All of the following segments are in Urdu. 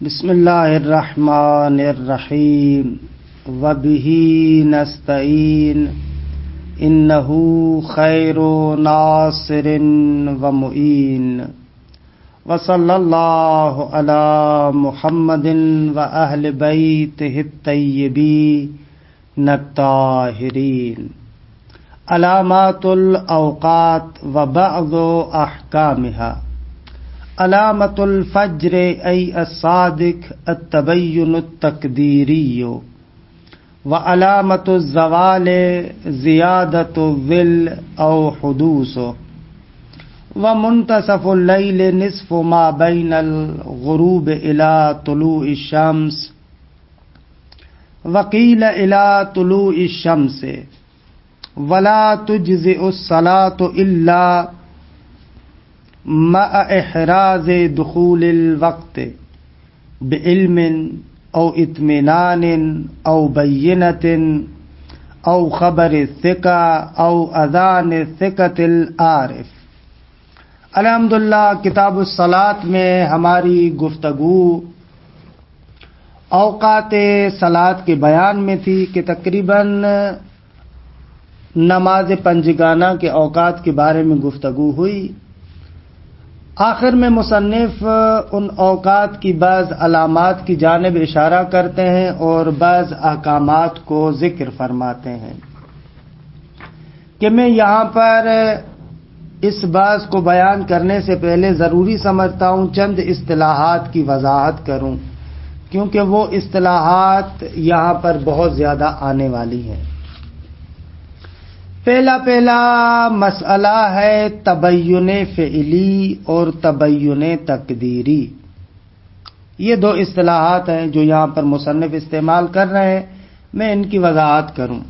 بسم اللہ الرحمن الرحیم وبہ نستعین انہ خیر ناصر ومعین وصلی اللہ علی محمد واہل بیتہ الطیبین الطاہرین. علامات الاوقات وبعض احکامها. علامة الفجر أي الصادق التبين التقديري، وعلامة الزوال زيادة الظل أو حدوثه، ومنتصف الليل نصف ما بين الغروب إلى طلوع الشمس، وقيل إلى طلوع الشمس، ولا تجزئ الصلاة إلا مع احراز دخول الوقت بعلم او اطمینان او بینۃ او خبر الثقہ او اذان الثقۃ العارف. الحمدللہ کتاب الصلاۃ میں ہماری گفتگو اوقات صلاۃ کے بیان میں تھی کہ تقریباً نماز پنجگانہ کے اوقات کے بارے میں گفتگو ہوئی. آخر میں مصنف ان اوقات کی بعض علامات کی جانب اشارہ کرتے ہیں اور بعض احکامات کو ذکر فرماتے ہیں کہ میں یہاں پر اس بات کو بیان کرنے سے پہلے ضروری سمجھتا ہوں چند اصطلاحات کی وضاحت کروں، کیونکہ وہ اصطلاحات یہاں پر بہت زیادہ آنے والی ہیں. پہلا مسئلہ ہے تبین فعلی اور تبین تقدیری. یہ دو اصطلاحات ہیں جو یہاں پر مصنف استعمال کر رہے ہیں، میں ان کی وضاحت کروں.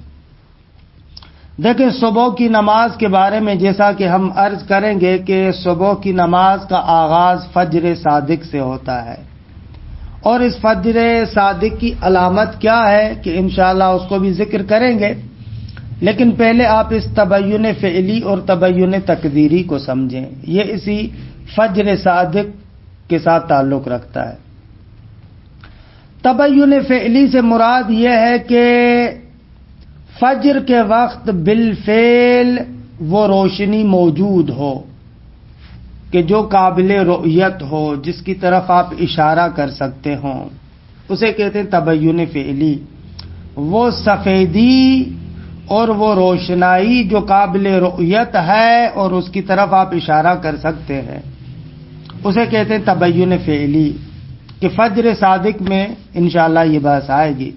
دیکھیں، صبح کی نماز کے بارے میں جیسا کہ ہم عرض کریں گے کہ صبح کی نماز کا آغاز فجر صادق سے ہوتا ہے، اور اس فجر صادق کی علامت کیا ہے کہ انشاءاللہ اس کو بھی ذکر کریں گے. لیکن پہلے آپ اس تبین فعلی اور تبین تقدیری کو سمجھیں، یہ اسی فجر صادق کے ساتھ تعلق رکھتا ہے. تبین فعلی سے مراد یہ ہے کہ فجر کے وقت بالفعل وہ روشنی موجود ہو کہ جو قابل رؤیت ہو، جس کی طرف آپ اشارہ کر سکتے ہوں، اسے کہتے ہیں تبین فعلی. وہ سفیدی اور وہ روشنائی جو قابل رؤیت ہے اور اس کی طرف آپ اشارہ کر سکتے ہیں، اسے کہتے ہیں تبین فعلی، کہ فجر صادق میں انشاءاللہ یہ بات آئے گی.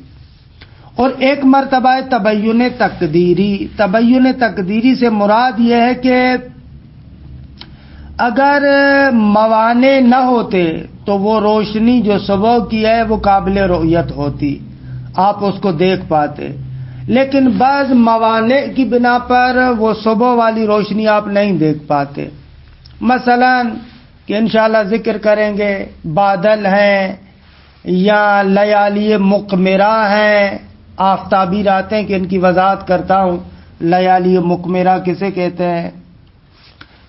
اور ایک مرتبہ تبین تقدیری. تبین تقدیری سے مراد یہ ہے کہ اگر موانع نہ ہوتے تو وہ روشنی جو صبح کی ہے وہ قابل رؤیت ہوتی، آپ اس کو دیکھ پاتے. لیکن بعض موانع کی بنا پر وہ صبح والی روشنی آپ نہیں دیکھ پاتے. مثلا کہ انشاءاللہ ذکر کریں گے بادل ہیں یا لیالی مقمرہ ہیں، آفتابی راتیں، کہ ان کی وضاحت کرتا ہوں. لیالی مقمرہ کسے کہتے ہیں؟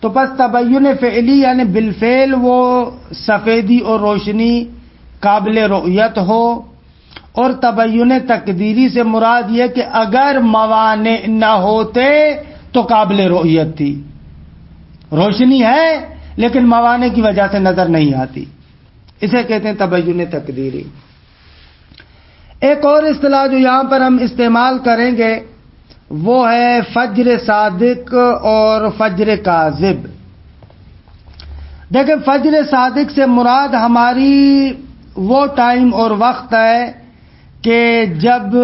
تو بس تبین فعلی یعنی بالفعل وہ سفیدی اور روشنی قابل رؤیت ہو. اور تبین تقدیری سے مراد یہ کہ اگر موانع نہ ہوتے تو قابل رؤیت تھی، روشنی ہے لیکن موانع کی وجہ سے نظر نہیں آتی، اسے کہتے ہیں تبین تقدیری. ایک اور اصطلاح جو یہاں پر ہم استعمال کریں گے وہ ہے فجر صادق اور فجر کاذب. دیکھیں، فجر صادق سے مراد ہماری وہ ٹائم اور وقت ہے کہ جب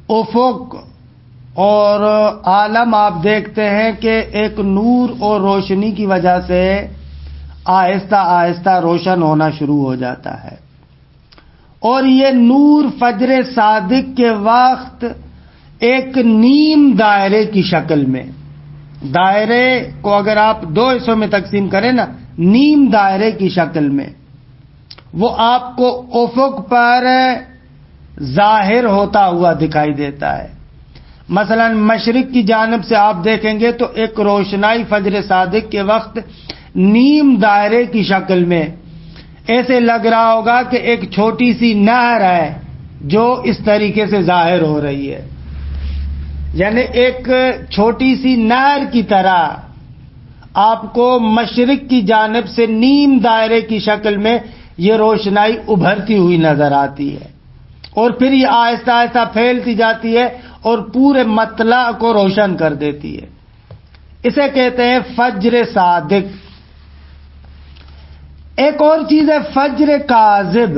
افق اور عالم آپ دیکھتے ہیں کہ ایک نور اور روشنی کی وجہ سے آہستہ آہستہ روشن ہونا شروع ہو جاتا ہے. اور یہ نور فجر صادق کے وقت ایک نیم دائرے کی شکل میں، دائرے کو اگر آپ دو حصوں میں تقسیم کریں نا، نیم دائرے کی شکل میں وہ آپ کو افق پر ظاہر ہوتا ہوا دکھائی دیتا ہے. مثلا مشرق کی جانب سے آپ دیکھیں گے تو ایک روشنائی فجر صادق کے وقت نیم دائرے کی شکل میں ایسے لگ رہا ہوگا کہ ایک چھوٹی سی نہر ہے جو اس طریقے سے ظاہر ہو رہی ہے، یعنی ایک چھوٹی سی نہر کی طرح آپ کو مشرق کی جانب سے نیم دائرے کی شکل میں یہ روشنائی ابھرتی ہوئی نظر آتی ہے، اور پھر یہ آہستہ آہستہ پھیلتی جاتی ہے اور پورے مطلع کو روشن کر دیتی ہے۔ اسے کہتے ہیں فجر صادق۔ ایک اور چیز ہے فجر کاذب۔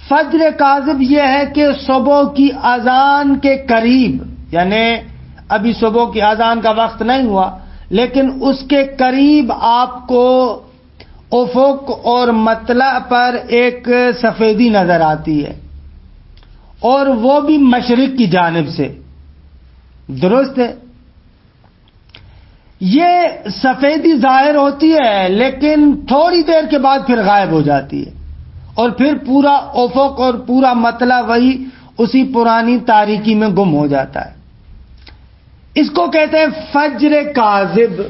فجر کاذب یہ ہے کہ صبح کی اذان کے قریب، یعنی ابھی صبح کی اذان کا وقت نہیں ہوا لیکن اس کے قریب آپ کو افق اور مطلع پر ایک سفیدی نظر آتی ہے، اور وہ بھی مشرق کی جانب سے، درست ہے؟ یہ سفیدی ظاہر ہوتی ہے لیکن تھوڑی دیر کے بعد پھر غائب ہو جاتی ہے، اور پھر پورا افق اور پورا مطلع وہی اسی پرانی تاریکی میں گم ہو جاتا ہے۔ اس کو کہتے ہیں فجر کاذب،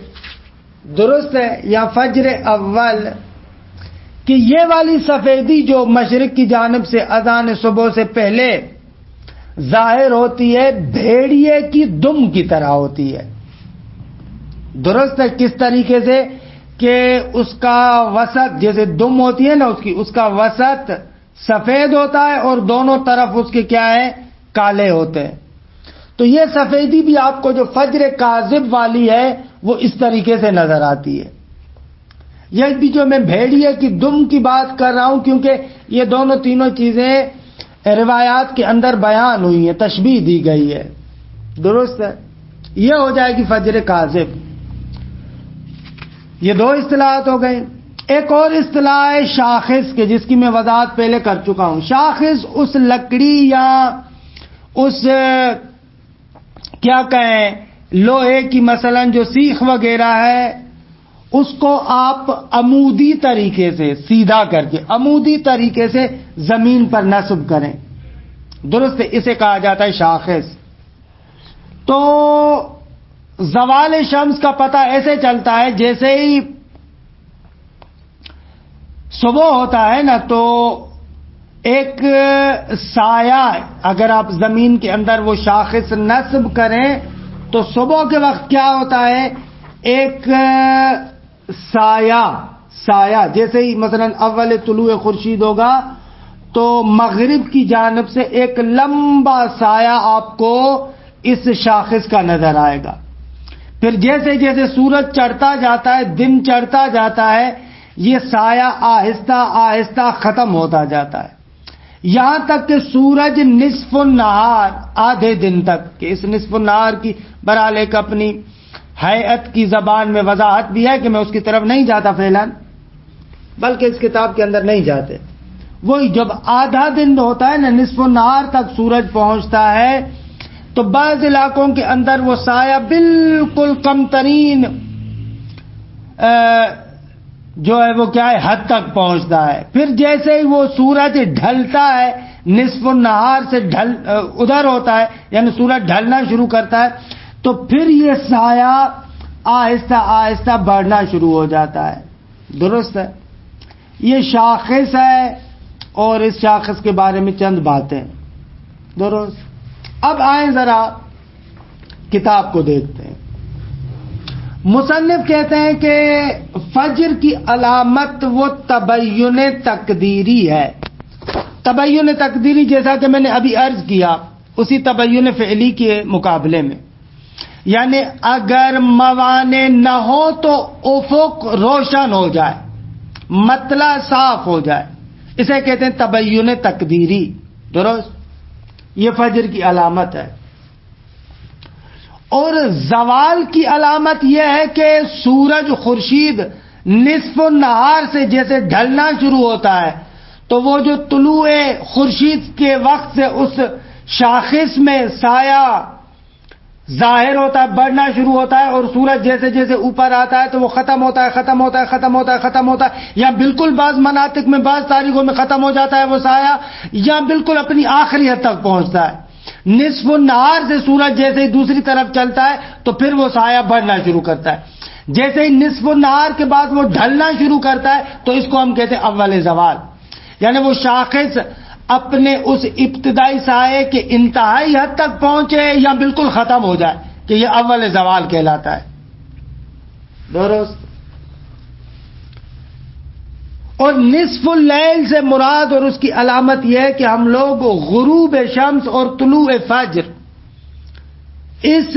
درست ہے؟ یا فجر اول، کہ یہ والی سفیدی جو مشرق کی جانب سے اذان صبح سے پہلے ظاہر ہوتی ہے بھیڑیے کی دم کی طرح ہوتی ہے، درست ہے؟ کس طریقے سے کہ اس کا وسط، جیسے دم ہوتی ہے نا اس کا وسط سفید ہوتا ہے اور دونوں طرف اس کے کیا ہے، کالے ہوتے ہیں۔ تو یہ سفیدی بھی آپ کو جو فجر کاذب والی ہے وہ اس طریقے سے نظر آتی ہے۔ یہ بھی جو میں بھیڑیے کی دم کی بات کر رہا ہوں کیونکہ یہ دونوں تینوں چیزیں روایات کے اندر بیان ہوئی ہیں، تشبیہ دی گئی ہے، درست ہے؟ یہ ہو جائے گی فجر کاذب۔ یہ دو اصطلاحات ہو گئے۔ ایک اور اصطلاح ہے شاخص کے، جس کی میں وضاحت پہلے کر چکا ہوں۔ شاخص اس لکڑی یا اس کیا کہیں لوہے کی مثلا جو سیخ وغیرہ ہے اس کو آپ عمودی طریقے سے سیدھا کر کے عمودی طریقے سے زمین پر نصب کریں، درست ہے؟ اسے کہا جاتا ہے شاخص۔ تو زوال شمس کا پتہ ایسے چلتا ہے جیسے ہی صبح ہوتا ہے نا تو ایک سایہ اگر آپ زمین کے اندر وہ شاخص نصب کریں تو صبح کے وقت کیا ہوتا ہے، ایک سایہ جیسے ہی مثلا اول طلوع خورشید ہوگا تو مغرب کی جانب سے ایک لمبا سایہ آپ کو اس شاخص کا نظر آئے گا۔ پھر جیسے جیسے سورج چڑھتا جاتا ہے، دن چڑھتا جاتا ہے، یہ سایہ آہستہ آہستہ ختم ہوتا جاتا ہے، یہاں تک کہ سورج نصف النہار، آدھے دن تک، کہ اس نصف النہار کی برحال ایک اپنی ہیئت کی زبان میں وضاحت بھی ہے کہ میں اس کی طرف نہیں جاتا فعلاً، بلکہ اس کتاب کے اندر نہیں جاتے۔ وہی جب آدھا دن ہوتا ہے نا، نصف النہار تک سورج پہنچتا ہے تو بعض علاقوں کے اندر وہ سایہ بالکل کم ترین جو ہے وہ کیا ہے حد تک پہنچتا ہے۔ پھر جیسے ہی وہ سورج ڈھلتا ہے، نصف النہار سے ادھر ہوتا ہے، یعنی سورج ڈھلنا شروع کرتا ہے تو پھر یہ سایہ آہستہ آہستہ بڑھنا شروع ہو جاتا ہے، درست ہے؟ یہ شاخص ہے اور اس شاخص کے بارے میں چند باتیں، درست؟ اب آئیں ذرا کتاب کو دیکھتے ہیں۔ مصنف کہتے ہیں کہ فجر کی علامت وہ تبین تقدیری ہے۔ تبین تقدیری جیسا کہ میں نے ابھی عرض کیا اسی تبین فعلی کے مقابلے میں، یعنی اگر موانع نہ ہو تو افق روشن ہو جائے، مطلع صاف ہو جائے، اسے کہتے ہیں تبین تقدیری، درست؟ یہ فجر کی علامت ہے۔ اور زوال کی علامت یہ ہے کہ سورج خورشید نصف النہار سے جیسے ڈھلنا شروع ہوتا ہے تو وہ جو طلوع خورشید کے وقت سے اس شاخص میں سایہ ظاہر ہوتا ہے، بڑھنا شروع ہوتا ہے، اور سورج جیسے جیسے اوپر آتا ہے تو وہ ختم ہوتا ہے ختم ہوتا ہے ختم ہوتا ہے ختم ہوتا ہے، یا بالکل بعض مناطق میں بعض تاریخوں میں ختم ہو جاتا ہے وہ سایہ، یا بالکل اپنی آخری حد تک پہنچتا ہے۔ نصف النہار سے سورج جیسے ہی دوسری طرف چلتا ہے تو پھر وہ سایہ بڑھنا شروع کرتا ہے۔ جیسے ہی نصف النہار کے بعد وہ ڈھلنا شروع کرتا ہے تو اس کو ہم کہتے ہیں اول زوال، یعنی وہ شاخص اپنے اس ابتدائی سائے کے انتہائی حد تک پہنچے یا بالکل ختم ہو جائے کہ یہ اول زوال کہلاتا ہے. درست. اور نصف اللیل سے مراد اور اس کی علامت یہ ہے کہ ہم لوگ غروب شمس اور طلوع فجر اس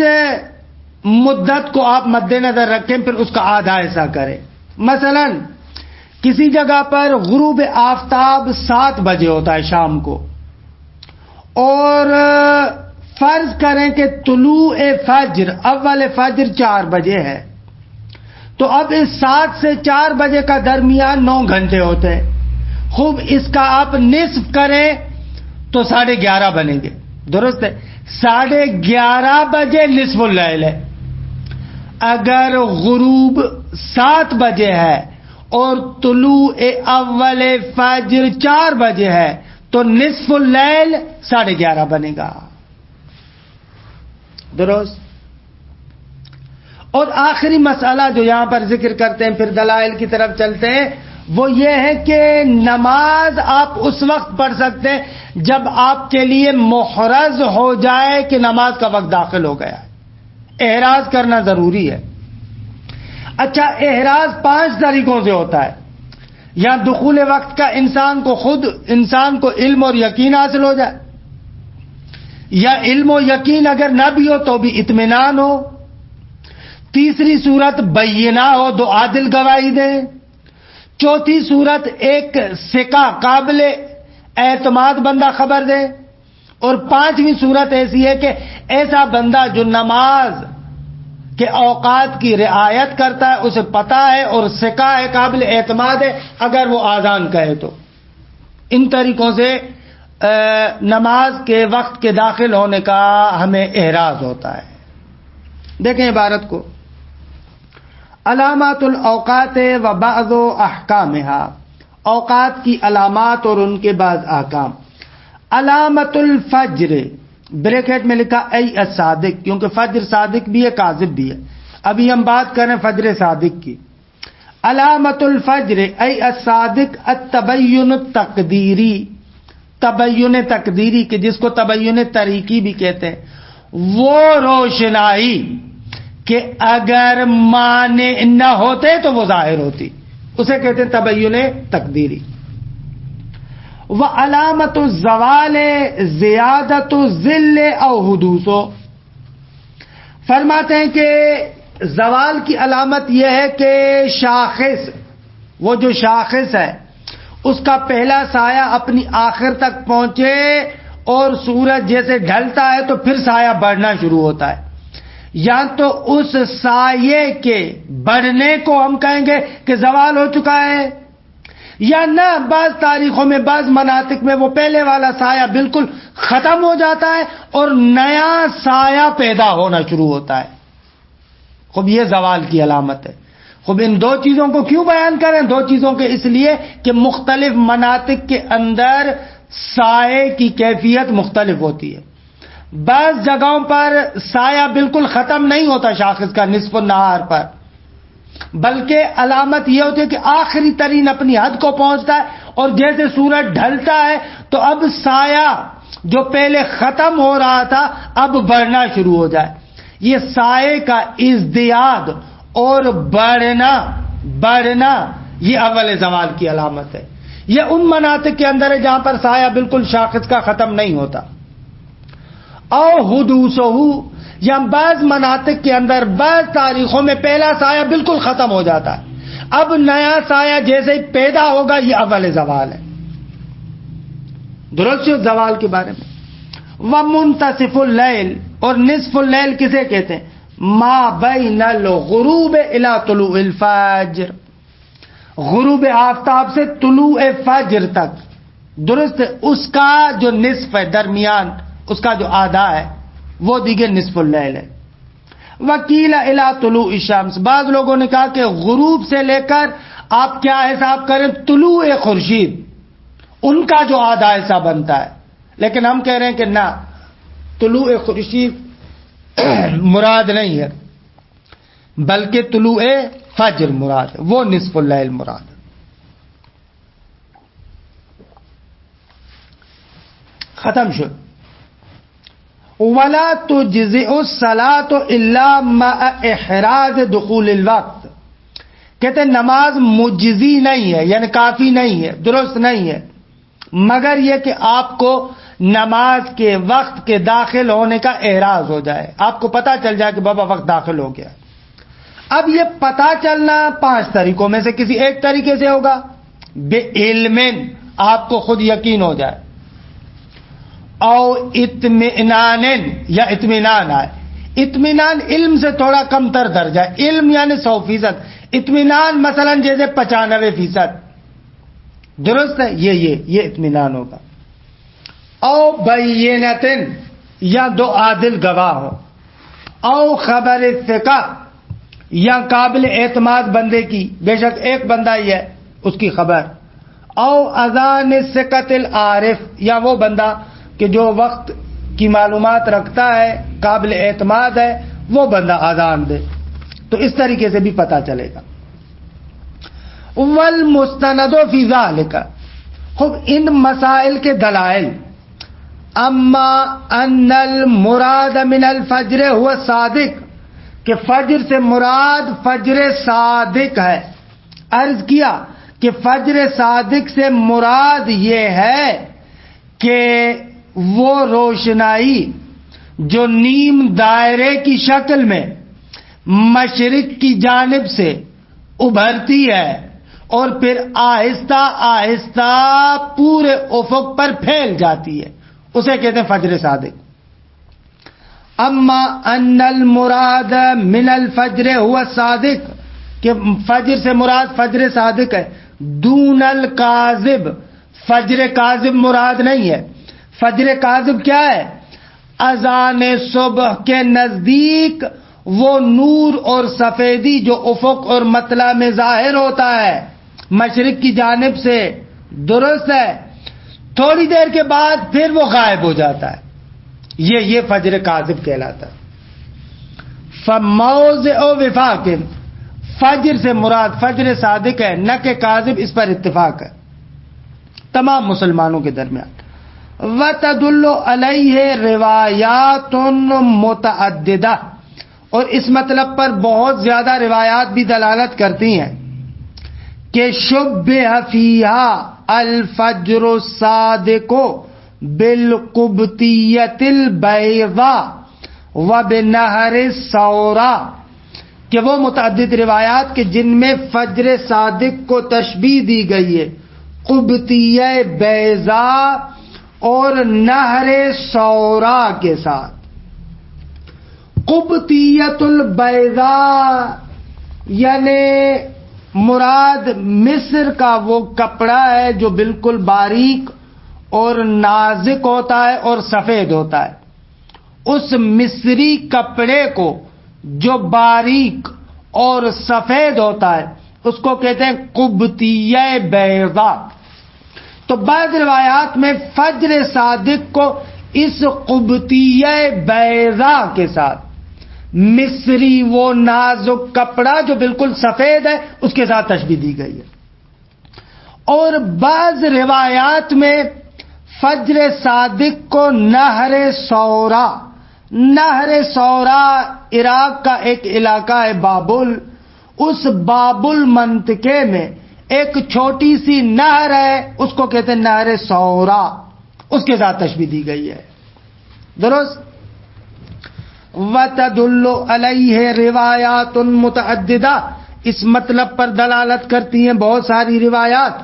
مدت کو آپ مد نظر رکھیں، پھر اس کا آدھا حصہ کریں. مثلا کسی جگہ پر غروب آفتاب 7 بجے ہوتا ہے شام کو، اور فرض کریں کہ طلوع فجر اول فجر 4 بجے ہے، تو اب اس 7 سے 4 بجے کا درمیان 9 گھنٹے ہوتے ہیں. خوب اس کا آپ نصف کریں تو 11:30 بنیں گے. درست ہے؟ 11:30 بجے نصف اللیل ہے. اگر غروب 7 بجے ہے اور طلوع اول فجر 4 بجے ہے تو نصف اللیل 11:30 بنے گا. درست. اور آخری مسئلہ جو یہاں پر ذکر کرتے ہیں، پھر دلائل کی طرف چلتے ہیں، وہ یہ ہے کہ نماز آپ اس وقت پڑھ سکتے ہیں جب آپ کے لیے محرز ہو جائے کہ نماز کا وقت داخل ہو گیا ہے. احراز کرنا ضروری ہے. اچھا، احراز 5 طریقوں سے ہوتا ہے. یا دخول وقت کا انسان کو علم اور یقین حاصل ہو جائے، یا علم و یقین اگر نہ بھی ہو تو بھی اطمینان ہو. تیسری صورت بینہ ہو، 2 عادل گواہی دیں. چوتھی صورت ایک ثقہ قابل اعتماد بندہ خبر دے. اور 5ویں صورت ایسی ہے کہ ایسا بندہ جو نماز کے اوقات کی رعایت کرتا ہے، اسے پتہ ہے اور ثقہ ہے، قابل اعتماد ہے، اگر وہ آذان کہے تو. ان طریقوں سے نماز کے وقت کے داخل ہونے کا ہمیں احراز ہوتا ہے. دیکھیں عبارت کو، علامات الاوقات و بعض احکامها، اوقات کی علامات اور ان کے بعض احکام. علامت الفجر بریکٹ میں لکھا ای الصادق، کیونکہ فجر صادق بھی ہے کاذب بھی ہے. ابھی ہم بات کریں فجر صادق کی. علامت الفجر ای الصادق التبین التقدیری، تبین تقدیری کے جس کو تبین طریقی بھی کہتے ہیں، وہ روشنائی کہ اگر مانع نہ ہوتے تو وہ ظاہر ہوتی، اسے کہتے ہیں تبین تقدیری. وعلامت الزوال زیادت الظل او حدوث، فرماتے ہیں کہ زوال کی علامت یہ ہے کہ شاخص، وہ جو شاخص ہے اس کا پہلا سایہ اپنی آخر تک پہنچے، اور سورج جیسے ڈھلتا ہے تو پھر سایہ بڑھنا شروع ہوتا ہے. یا تو اس سایے کے بڑھنے کو ہم کہیں گے کہ زوال ہو چکا ہے، یا نہ بعض تاریخوں میں بعض مناطق میں وہ پہلے والا سایہ بالکل ختم ہو جاتا ہے اور نیا سایہ پیدا ہونا شروع ہوتا ہے. خوب یہ زوال کی علامت ہے. خوب ان 2 چیزوں کو کیوں بیان کریں؟ 2 چیزوں کے اس لیے کہ مختلف مناطق کے اندر سائے کی کیفیت مختلف ہوتی ہے. بعض جگہوں پر سایہ بالکل ختم نہیں ہوتا شاخص کا نصف النہار پر، بلکہ علامت یہ ہوتی ہے کہ آخری ترین اپنی حد کو پہنچتا ہے، اور جیسے سورج ڈھلتا ہے تو اب سایہ جو پہلے ختم ہو رہا تھا اب بڑھنا شروع ہو جائے. یہ سائے کا ازدیاد اور بڑھنا یہ اول زوال کی علامت ہے. یہ ان مناطق کے اندر ہے جہاں پر سایہ بالکل شاخص کا ختم نہیں ہوتا. او حدوثہ، یا بعض مناطق کے اندر بعض تاریخوں میں پہلا سایہ بالکل ختم ہو جاتا ہے، اب نیا سایہ جیسے ہی پیدا ہوگا یہ اول زوال ہے. درست زوال کے بارے میں. ومنتصف اللیل، اور نصف اللیل کسے کہتے ہیں؟ ما بین الغروب الی طلوع الفجر، غروب آفتاب سے طلوع فجر تک. درست، اس کا جو نصف ہے، درمیان اس کا جو آدھا ہے وہ دیگر نصف اللیل ہے. وکیل الی طلوع الشمس، بعض لوگوں نے کہا کہ غروب سے لے کر آپ کیا حساب کریں طلوع خورشید، ان کا جو آدھا حصہ بنتا ہے. لیکن ہم کہہ رہے ہیں کہ نہ، طلوع خورشید مراد نہیں ہے. بلکہ طلوع فجر مراد ہے، وہ نصف اللیل مراد ہے۔ ختم شد۔ ولا تجزئ الصلاة الا مع احراز دخول الوقت، کہتے ہیں نماز مجزی نہیں ہے، یعنی کافی نہیں ہے، درست نہیں ہے، مگر یہ کہ آپ کو نماز کے وقت کے داخل ہونے کا احراز ہو جائے، آپ کو پتا چل جائے کہ بابا وقت داخل ہو گیا۔ اب یہ پتا چلنا 5 طریقوں میں سے کسی ایک طریقے سے ہوگا، بے علم، آپ کو خود یقین ہو جائے، او اطمینان، یا اطمینان آئے۔ اطمینان علم سے تھوڑا کم تر درجہ ہے، علم یعنی 100%، اطمینان مثلا جیسے 95%، درست ہے، یہ اطمینان ہوگا۔ او بینتن، یا 2 عادل گواہ ہو، او خبر ثقہ، یا قابل اعتماد بندے کی، بے شک ایک بندہ ہی ہے اس کی خبر، او اذان ثقۃ العارف، یا وہ بندہ کہ جو وقت کی معلومات رکھتا ہے، قابل اعتماد ہے، وہ بندہ اذان دے، تو اس طریقے سے بھی پتا چلے گا۔ والمستند فی ذلک، خب ان مسائل کے دلائل، اما ان المراد من الفجر هو صادق، کہ فجر سے مراد فجر صادق ہے۔ عرض کیا کہ فجر صادق سے مراد یہ ہے کہ وہ روشنائی جو نیم دائرے کی شکل میں مشرق کی جانب سے ابھرتی ہے اور پھر آہستہ آہستہ پورے افق پر پھیل جاتی ہے، اسے کہتے ہیں فجر صادق۔ اما ان المراد من الفجر هو صادق، کہ فجر سے مراد فجر صادق ہے، دون الکاذب، فجر کاذب مراد نہیں ہے۔ فجر کاذب کیا ہے؟ اذان صبح کے نزدیک وہ نور اور سفیدی جو افق اور مطلع میں ظاہر ہوتا ہے مشرق کی جانب سے، درست ہے، تھوڑی دیر کے بعد پھر وہ غائب ہو جاتا ہے، یہ فجر کاذب کہلاتا ہے۔ فموضع وفاق، فجر سے مراد فجر صادق ہے، نہ کہ کاذب، اس پر اتفاق ہے تمام مسلمانوں کے درمیان۔ وتدل علیہ روایات متعددہ، اور اس مطلب پر بہت زیادہ روایات بھی دلالت کرتی ہیں کہ شبہ فیہا الفجر الصادق بالقبطیۃ البیضاء وبنہر الثورا، کہ وہ متعدد روایات کہ جن میں فجر صادق کو تشبیہ دی گئی ہے قبطیہ بیضاء اور نہر ثورا کے ساتھ۔ قبطیۃ البیضاء یعنی مراد مصر کا وہ کپڑا ہے جو بالکل باریک اور نازک ہوتا ہے اور سفید ہوتا ہے، اس مصری کپڑے کو جو باریک اور سفید ہوتا ہے اس کو کہتے ہیں قبطیہ بیضاء۔ تو بعض روایات میں فجر صادق کو اس قبطیہ بیضاء کے ساتھ، مصری وہ نازک کپڑا جو بالکل سفید ہے اس کے ساتھ تشبیہ دی گئی ہے، اور بعض روایات میں فجر صادق کو نہر ثورا، نہر ثورا عراق کا ایک علاقہ ہے بابل، اس بابل منطقے میں ایک چھوٹی سی نہر ہے، اس کو کہتے ہیں نہر ثورا، اس کے ساتھ تشبیہ دی گئی ہے، درست۔ وتدل علیہ روایات متعددہ، اس مطلب پر دلالت کرتی ہیں بہت ساری روایات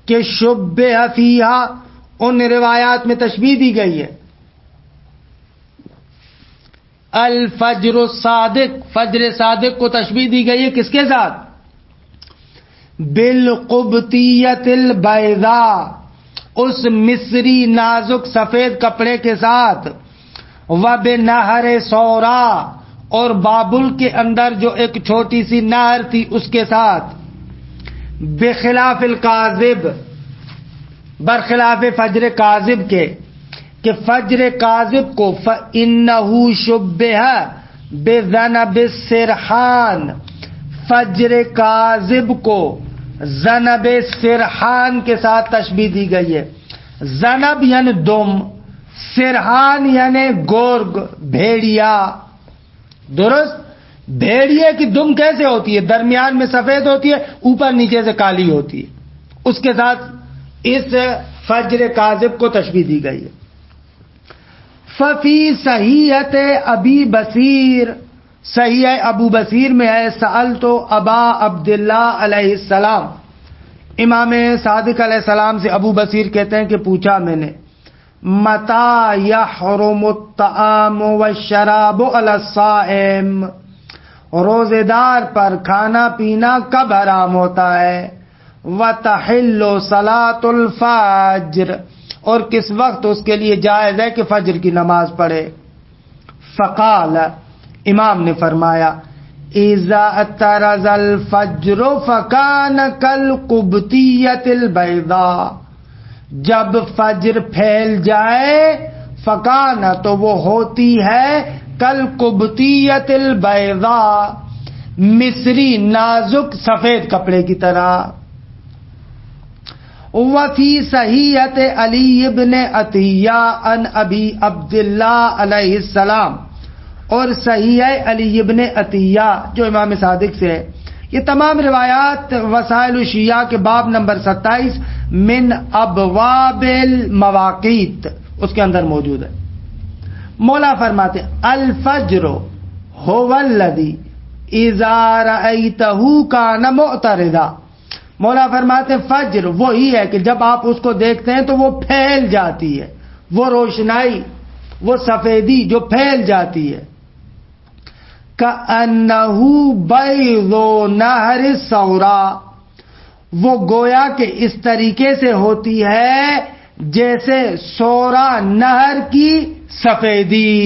کہ شبہ فیہا، ان روایات میں تشبیہ دی گئی ہے الفجر الصادق، فجر صادق کو تشبیہ دی گئی ہے کس کے ساتھ؟ بالقبطیۃ البیضاء، اس مصری نازک سفید کپڑے کے ساتھ، وبنہر ثورا، اور بابل کے اندر جو ایک چھوٹی سی نہر تھی اس کے ساتھ، بخلاف الکاذب، برخلاف فجر کاذب کے، کہ فجر کاذب کو فإنہ شبہ بذنب السرحان فجر کاذب کو ذنب سرحان کے ساتھ تشبیہ دی گئی ہے. ذنب یعنی دم، سرحان یعنی گورگ، بھیڑیا. درست؟ بھیڑیے کی دم کیسے ہوتی ہے؟ درمیان میں سفید ہوتی ہے، اوپر نیچے سے کالی ہوتی ہے. اس کے ساتھ اس فجر کاذب کو تشبیہ دی گئی ہے. ففی صحیحت ابی بصیر، صحیح ابو بصیر میں ہے سألت ابا عبداللہ علیہ السلام. امام صادق علیہ السلام سے ابو بصیر کہتے ہیں کہ پوچھا میں نے، متا یحرم الطعام والشراب علی الصائم، روزے دار پر کھانا پینا کب حرام ہوتا ہے؟ وتحل صلاۃ الفجر، اور کس وقت اس کے لیے جائز ہے کہ فجر کی نماز پڑھے؟ فقال، امام نے فرمایا، اذا اعترض الفجر فکان کالقبطیۃ البیضاء، جب فجر پھیل جائے، فکان تو وہ ہوتی ہے کالقبطیۃ البیضاء، مصری نازک سفید کپڑے کی طرح. وفی صحیحۃ علی ابن عطیہ عن ابی عبداللہ علیہ السلام، اور صحیح علی ابن عطیہ جو امام صادق سے ہے. یہ تمام روایات وسائل الشیعہ کے باب نمبر 27 من ابواب المواقیت اس کے اندر موجود ہے. مولا فرماتے الفجر هو الذی اذا رأیتہ کان معترضا. مولا فرماتے فجر وہی ہے کہ جب آپ اس کو دیکھتے ہیں تو وہ پھیل جاتی ہے، وہ روشنائی، وہ سفیدی جو پھیل جاتی ہے. کأنہ بیض نہر الثورا، وہ گویا کہ اس طریقے سے ہوتی ہے جیسے سورا نہر کی سفیدی.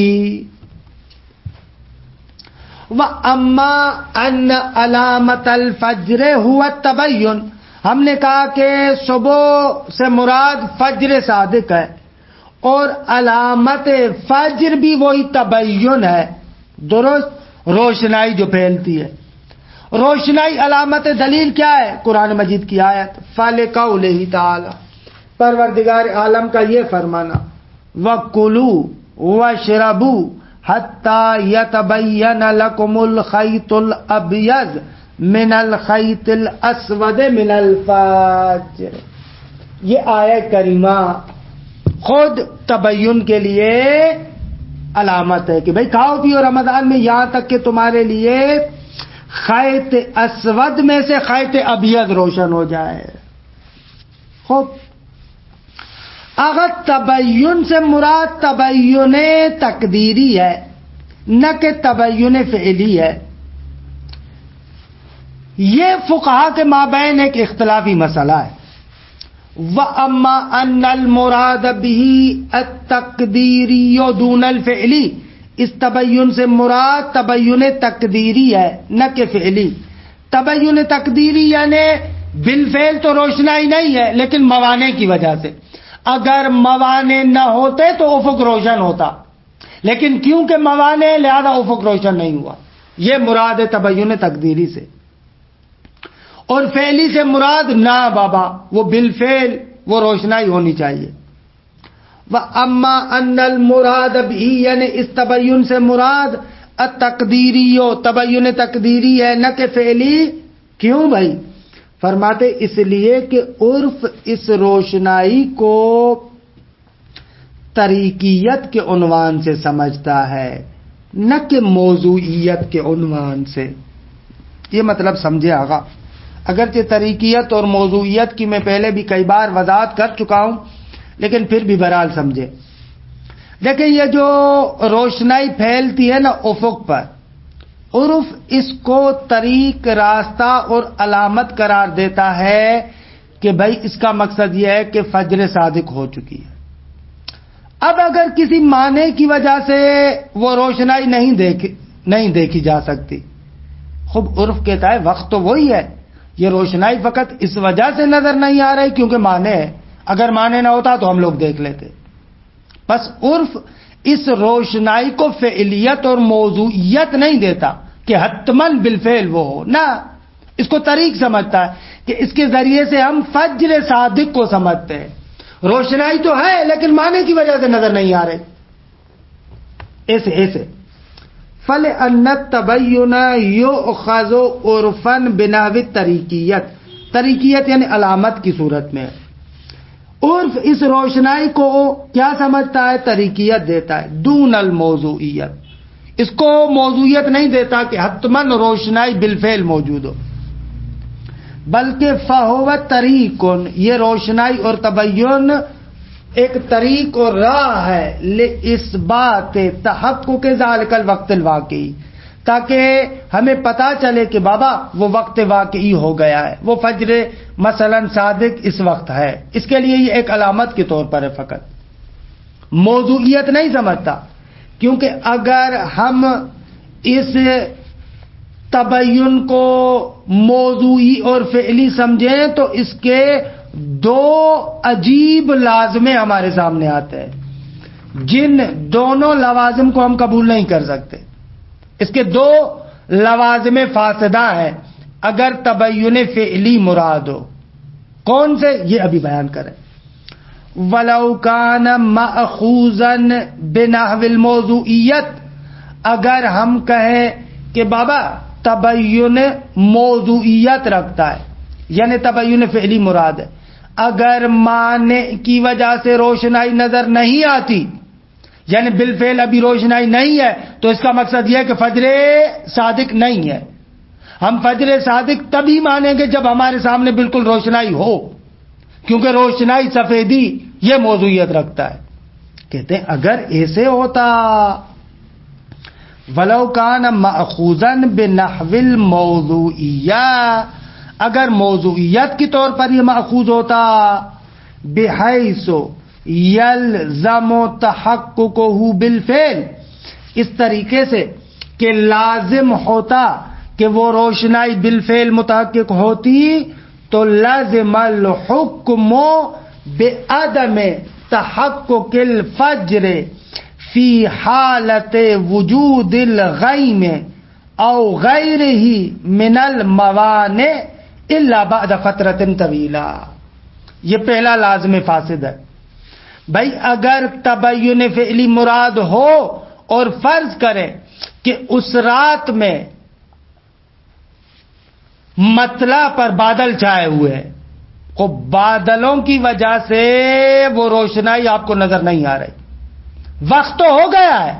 وَأَمَّا أَنَّ عَلَامَةَ الْفَجْرِ هُوَ التَّبَيُّنُ، ہم نے کہا کہ صبح سے مراد فجر صادق ہے، اور علامت فجر بھی وہی تبین ہے. درست؟ روشنائی جو پھیلتی ہے. روشنائی علامت دلیل کیا ہے؟ قرآن مجید کی آیت فَلِقَوْلِهِ تَعَالَى، پروردگار عالم کا یہ فرمانا، وَكُلُوا وَاشْرَبُوا حَتَّى يَتَبَيَّنَ لَكُمُ الْخَيْطُ الْأَبْيَضُ مِنَ الْخَيْطِ الْأَسْوَدِ مِنَ الْفَجْرِ. یہ آیت کریمہ خود تبین کے لیے علامت ہے کہ بھئی کھاؤ پیو رمضان میں یہاں تک کہ تمہارے لیے خیط اسود میں سے خیط ابیض روشن ہو جائے. خوب، اگر تبین سے مراد تبین تقدیری ہے نہ کہ تبین فعلی ہے. یہ فقہا کے مابین ایک اختلافی مسئلہ ہے. وَأَمَّا أَنَّ الْمُرَادَ بِهِ التَّقْدِيرِيُّ دُونَ الْفِعْلِ، اس تبین سے مراد تبین تقدیری ہے نہ کہ فعلی. تبین تقدیری یعنی بالفعل تو روشنائی نہیں ہے لیکن موانع کی وجہ سے. اگر موانع نہ ہوتے تو افق روشن ہوتا، لیکن کیونکہ موانع لہذا افق روشن نہیں ہوا. یہ مراد ہے تبین تقدیری سے. اور فعلی سے مراد نہ بابا، وہ بالفعل وہ روشنائی ہونی چاہیے. وَأَمَّا أَنَّ الْمُرَادَ بِهِ، یعنی اس تبین سے مراد التقدیری، تبین تقدیری ہے نہ کہ فعلی. کیوں بھائی؟ فرماتے اس لیے کہ عرف اس روشنائی کو طریقیت کے عنوان سے سمجھتا ہے نہ کہ موضوعیت کے عنوان سے. یہ مطلب سمجھے آقا؟ اگرچہ طریقیت اور موضوعیت کی میں پہلے بھی کئی بار وضاحت کر چکا ہوں، لیکن پھر بھی بہرحال سمجھے. دیکھیں یہ جو روشنائی پھیلتی ہے نا افق پر، عرف اس کو طریق، راستہ اور علامت قرار دیتا ہے کہ بھائی اس کا مقصد یہ ہے کہ فجر صادق ہو چکی ہے. اب اگر کسی معنی کی وجہ سے وہ روشنائی نہیں دیکھی جا سکتی، خوب عرف کہتا ہے وقت تو وہی ہے، یہ روشنائی فقط اس وجہ سے نظر نہیں آ رہی کیونکہ معنی ہے. اگر معنی نہ ہوتا تو ہم لوگ دیکھ لیتے. بس عرف اس روشنائی کو فعلیت اور موضوعیت نہیں دیتا کہ حتماً بالفعل وہ ہو، نہ اس کو طریق سمجھتا ہے کہ اس کے ذریعے سے ہم فجر صادق کو سمجھتے ہیں. روشنائی تو ہے لیکن معنی کی وجہ سے نظر نہیں آ رہے. ایسے فَلِأَنَّ التَّبَيُّنَ يُؤْخَذُ عُرْفًا بِنَحْوِ الطَّرِیقِیَّۃ. طریقیت یعنی علامت کی صورت میں. عرف اس روشنائی کو کیا سمجھتا ہے؟ طریقیت دیتا ہے. دون الموضوعیت. اس کو موضوعیت نہیں دیتا کہ حتماً روشنائی بالفعل موجود ہو، بلکہ فَهُوَ طریقٌ. یہ روشنائی اور تبین ایک طریق اور راہ ہے لِإِثْبَاتِ تحقق ذَلِكَ الوقت الواقعی، تاکہ ہمیں پتا چلے کہ بابا وہ وقت واقعی ہو گیا ہے، وہ فجر مثلا صادق اس وقت ہے. اس کے لیے یہ ایک علامت کے طور پر ہے فقط، موضوعیت نہیں سمجھتا. کیونکہ اگر ہم اس تبین کو موضوعی اور فعلی سمجھیں تو اس کے دو عجیب لازمے ہمارے سامنے آتے ہیں، جن دونوں لوازم کو ہم قبول نہیں کر سکتے. اس کے دو لوازم فاسدہ ہیں اگر تبین فعلی مراد ہو. کون سے؟ یہ ابھی بیان کریں. وَلَوْ كَانَ مَأْخُوذًا بِنَحْوِ الْمَوْضُوعِیَّۃ. اگر ہم کہیں کہ بابا تبین موضوعیت رکھتا ہے یعنی تبین فعلی مراد ہے، اگر معنی کی وجہ سے روشنائی نظر نہیں آتی یعنی بالفعل ابھی روشنائی نہیں ہے، تو اس کا مقصد یہ ہے کہ فجر صادق نہیں ہے. ہم فجر صادق تبھی مانیں گے جب ہمارے سامنے بالکل روشنائی ہو، کیونکہ روشنائی سفیدی یہ موضوعیت رکھتا ہے. کہتے ہیں اگر ایسے ہوتا وَلَوْ كَانَ مَأْخُوذًا بِنَحْوِ الْمَوْضُوعِیَّۃ، اگر موضوعیت کے طور پر یہ مأخوذ ہوتا بحیث یلزم تحققہ بالفعل، اس طریقے سے کہ لازم ہوتا کہ وہ روشنائی بالفعل متحقق ہوتی، تو لازم الحکم بعدم تحقق الفجر فی حالت وجود الغیم او غیرہ من الموانع الا بعد فترۃ طویلہ. یہ پہلا لازم فاسد ہے. بھائی اگر تبین فعلی مراد ہو اور فرض کریں کہ اس رات میں مطلع پر بادل چھائے ہوئے ہیں، وہ بادلوں کی وجہ سے وہ روشنائی آپ کو نظر نہیں آ رہی، وقت تو ہو گیا ہے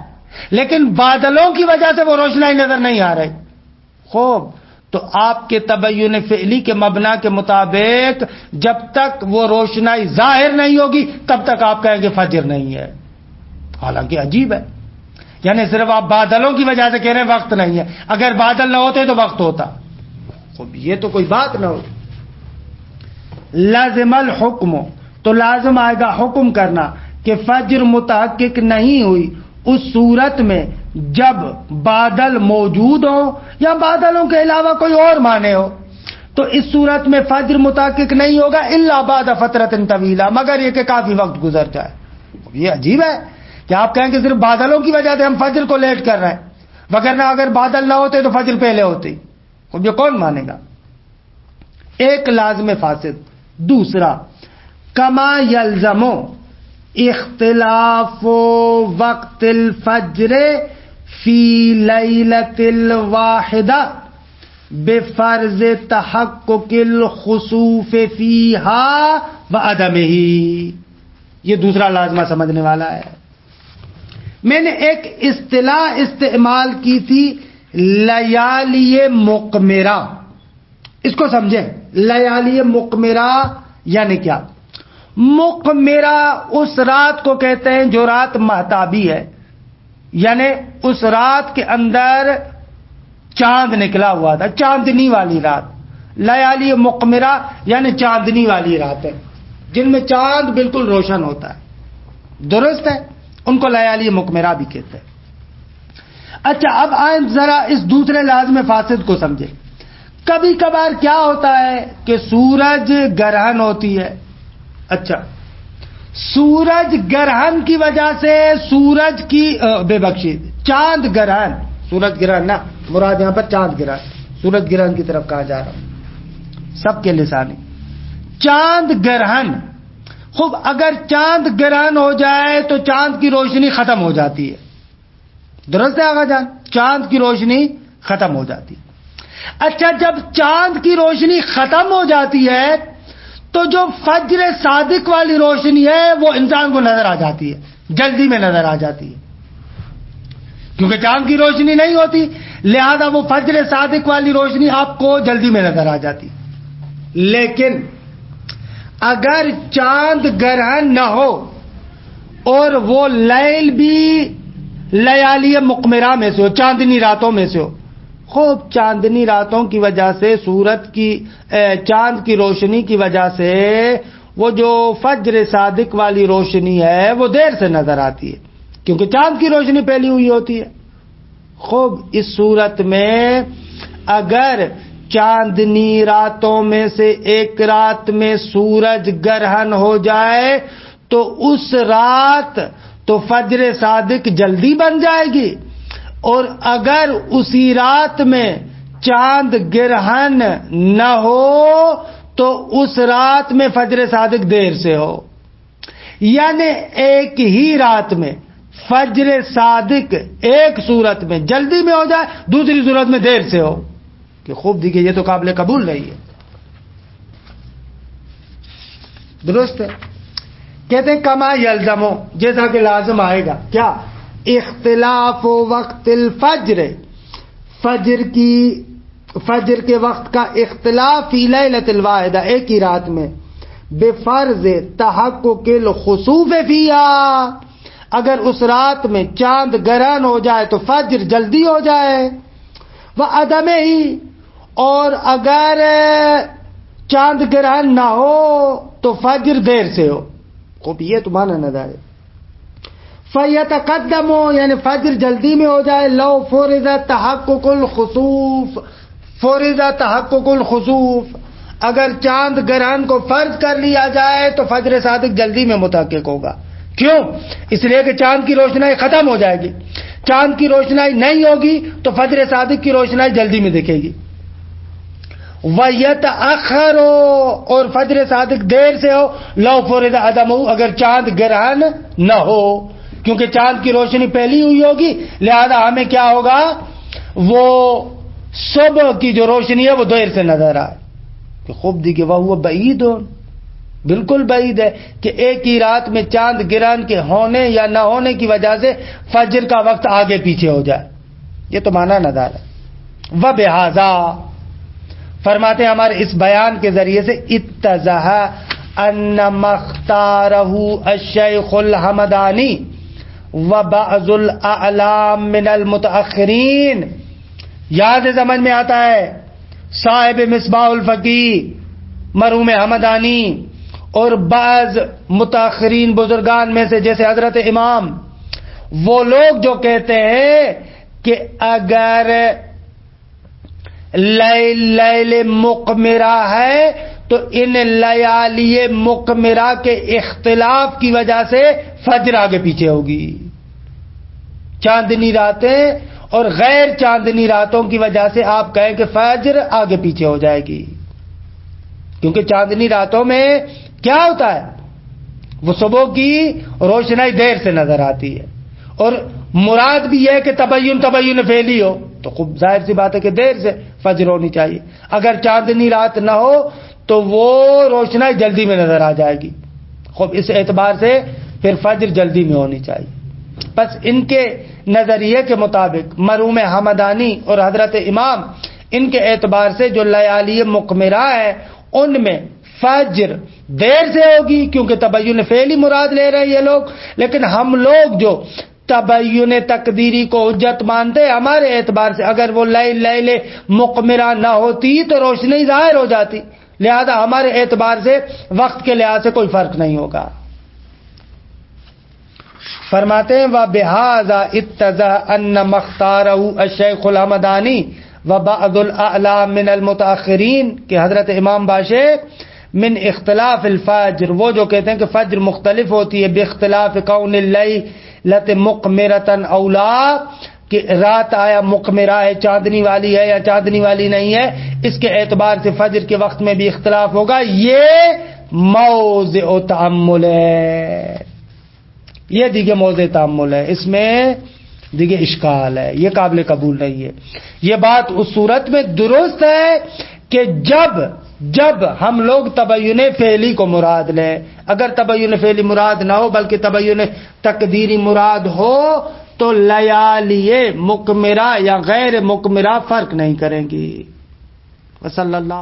لیکن بادلوں کی وجہ سے وہ روشنائی نظر نہیں آ رہی. خوب، تو آپ کے تبین فعلی کے مبنا کے مطابق جب تک وہ روشنائی ظاہر نہیں ہوگی تب تک آپ کہیں گے فجر نہیں ہے. حالانکہ عجیب ہے، یعنی صرف آپ بادلوں کی وجہ سے کہہ رہے ہیں وقت نہیں ہے، اگر بادل نہ ہوتے تو وقت ہوتا. خوب، یہ تو کوئی بات نہ ہو. لازم الحکم، تو لازم آئے گا حکم کرنا کہ فجر متحقق نہیں ہوئی اس صورت میں جب بادل موجود ہو یا بادلوں کے علاوہ کوئی اور معنی ہو. تو اس صورت میں فجر متحقق نہیں ہوگا الا بعد فترۃ طویلہ، مگر یہ کہ کافی وقت گزر جائے. یہ عجیب ہے کہ آپ کہیں کہ صرف بادلوں کی وجہ سے ہم فجر کو لیٹ کر رہے ہیں، وگرنہ اگر بادل نہ ہوتے تو فجر پہلے ہوتی. یہ کون مانے گا؟ ایک لازم فاسد. دوسرا، کما یلزم اختلاف وقت الفجر فی لیلۃ الواحدہ بفرض تحقق الخسوف فیہا وعدمہ. یہ دوسرا لازمہ سمجھنے والا ہے. میں نے ایک اصطلاح استعمال کی تھی لیالی مقمرہ، اس کو سمجھیں. لیالی مقمرہ یعنی کیا؟ مقمرہ اس رات کو کہتے ہیں جو رات مہتابی ہے، یعنی اس رات کے اندر چاند نکلا ہوا تھا، چاندنی والی رات. لیالی مقمرہ یعنی چاندنی والی رات ہے جن میں چاند بالکل روشن ہوتا ہے. درست ہے، ان کو لیالی مقمرہ بھی کہتے ہیں. اچھا، اب آئیں ذرا اس دوسرے لازم فاسد کو سمجھیں. کبھی کبھار کیا ہوتا ہے کہ سورج گرہن ہوتی ہے. اچھا، سورج گرہن کی وجہ سے سورج کی بے بخشید چاند گرہن، سورج گرہن نہ مراد یہاں پر چاند گرہن. سورج گرہن کی طرف کہا جا رہا ہوں سب کے لسانی. چاند گرہن. خوب اگر چاند گرہن ہو جائے تو چاند کی روشنی ختم ہو جاتی ہے. درست ہے آقا جان؟ چاند کی روشنی ختم ہو جاتی. اچھا جب چاند کی روشنی ختم ہو جاتی ہے تو جو فجر صادق والی روشنی ہے وہ انسان کو نظر آ جاتی ہے, جلدی میں نظر آ جاتی ہے, کیونکہ چاند کی روشنی نہیں ہوتی, لہذا وہ فجر صادق والی روشنی آپ کو جلدی میں نظر آ جاتی. لیکن اگر چاند گرہن نہ ہو اور وہ لیل بھی لیالی مقمرہ میں سے ہو, چاندنی راتوں میں سے ہو, خوب چاندنی راتوں کی وجہ سے سورج کی چاند کی روشنی کی وجہ سے وہ جو فجر صادق والی روشنی ہے وہ دیر سے نظر آتی ہے, کیونکہ چاند کی روشنی پھیلی ہوئی ہوتی ہے. خوب اس صورت میں اگر چاندنی راتوں میں سے ایک رات میں سورج گرہن ہو جائے تو اس رات تو فجر صادق جلدی بن جائے گی, اور اگر اسی رات میں چاند گرہن نہ ہو تو اس رات میں فجر صادق دیر سے ہو. یعنی ایک ہی رات میں فجر صادق ایک صورت میں جلدی میں ہو جائے, دوسری صورت میں دیر سے ہو. کہ خوب دیکھیے یہ تو قابل قبول نہیں ہے. درست ہے. کہتے ہیں کما یلزمو, جیسا کہ لازم آئے گا کیا, اختلاف وقت الفجر, فجر کے وقت کا اختلاف فی لیلۃ الواحدہ, ایک ہی رات میں, بفرض تحقق الخسوف فیہا, اگر اس رات میں چاند گرہن ہو جائے تو فجر جلدی ہو جائے, وعدم ہی, اور اگر چاند گرہن نہ ہو تو فجر دیر سے ہو. خوب یہ تو مانا نہ جائے. فیتقدم, یعنی فجر جلدی میں ہو جائے, لو فرض تحقق الخسوف, فرض تحقق الخسوف, اگر چاند گرہن کو فرض کر لیا جائے تو فجر صادق جلدی میں متحقق ہوگا. کیوں؟ اس لیے کہ چاند کی روشنائی ختم ہو جائے گی. چاند کی روشنائی نہیں ہوگی تو فجر صادق کی روشنائی جلدی میں دکھے گی. وَيَتَأَخَّرُ, اور فجر صادق دیر سے ہو, لو فرض عدمہ, اگر چاند گرہن نہ ہو, کیونکہ چاند کی روشنی پھیلی ہوئی ہوگی, لہذا ہمیں کیا ہوگا, وہ صبح کی جو روشنی ہے وہ دیر سے نظر آئے. کہ خوب دیکھیے وہ بعید, بالکل بعید ہے کہ ایک ہی رات میں چاند گرہن کے ہونے یا نہ ہونے کی وجہ سے فجر کا وقت آگے پیچھے ہو جائے. یہ تو مانا نظر ہے. وبہذا, فرماتے ہیں ہمارے اس بیان کے ذریعے سے, اتضح ان مختارہ الشیخ الحمدانی وبعض الاعلام من المتاخرین, یاد سمجھ میں آتا ہے صاحب مصباح الفقی مرحوم حمدانی اور بعض متاخرین بزرگان میں سے جیسے حضرت امام, وہ لوگ جو کہتے ہیں کہ اگر لیل مقمرہ ہے تو ان لیالی مقمرہ کے اختلاف کی وجہ سے فجر آگے پیچھے ہوگی. چاندنی راتیں اور غیر چاندنی راتوں کی وجہ سے آپ کہیں کہ فجر آگے پیچھے ہو جائے گی, کیونکہ چاندنی راتوں میں کیا ہوتا ہے, وہ صبح کی روشنائی دیر سے نظر آتی ہے, اور مراد بھی ہے کہ تبین پھیلی ہو, تو خوب ظاہر سی بات ہے کہ دیر سے فجر ہونی چاہیے. اگر چاندنی رات نہ ہو تو وہ روشنائی جلدی میں نظر آ جائے گی. خوب اس اعتبار سے پھر فجر جلدی میں ہونی چاہیے. بس ان کے نظریے کے مطابق مرحوم حمدانی اور حضرت امام, ان کے اعتبار سے جو لیالی مقمرہ ہے ان میں فجر دیر سے ہوگی, کیونکہ تبین فعلی مراد لے رہے یہ لوگ. لیکن ہم لوگ جو تبین تقدیری کو حجت مانتے, ہمارے اعتبار سے اگر وہ لیل مقمرہ نہ ہوتی تو روشنی ظاہر ہو جاتی, لہذا ہمارے اعتبار سے وقت کے لحاظ سے کوئی فرق نہیں ہوگا. فرماتے ہیں وَبِهَذَا اتَّضَحَ أَنَّ مَخْتَارَهُ الشَّيْخُ الْحَمَدَانِي وَبَعْضُ الْأَعْلَامِ مِنَ الْمُتَأَخِّرِينَ کہ حضرت امام باشے من اختلاف الفجر, وہ جو کہتے ہیں کہ فجر مختلف ہوتی ہے, باختلاف کون اللیلۃ مقمرۃ اولا, کہ رات آیا مقمرہ ہے، چاندنی والی ہے یا چاندنی والی نہیں ہے، اس کے اعتبار سے فجر کے وقت میں بھی اختلاف ہوگا، یہ موضع تأمل ہے، یہ دیگه موضع تأمل ہے، اس میں دیگه اشکال ہے، یہ قابل قبول نہیں ہے۔ یہ بات اس صورت میں درست ہے کہ جب ہم لوگ تبین فعلی کو مراد لیں، اگر تبین فعلی مراد نہ ہو بلکہ تبین تقدیری مراد ہو تو لیالی مقمرہ یا غیر مقمرہ فرق نہیں کریں گی۔ وصلی اللہ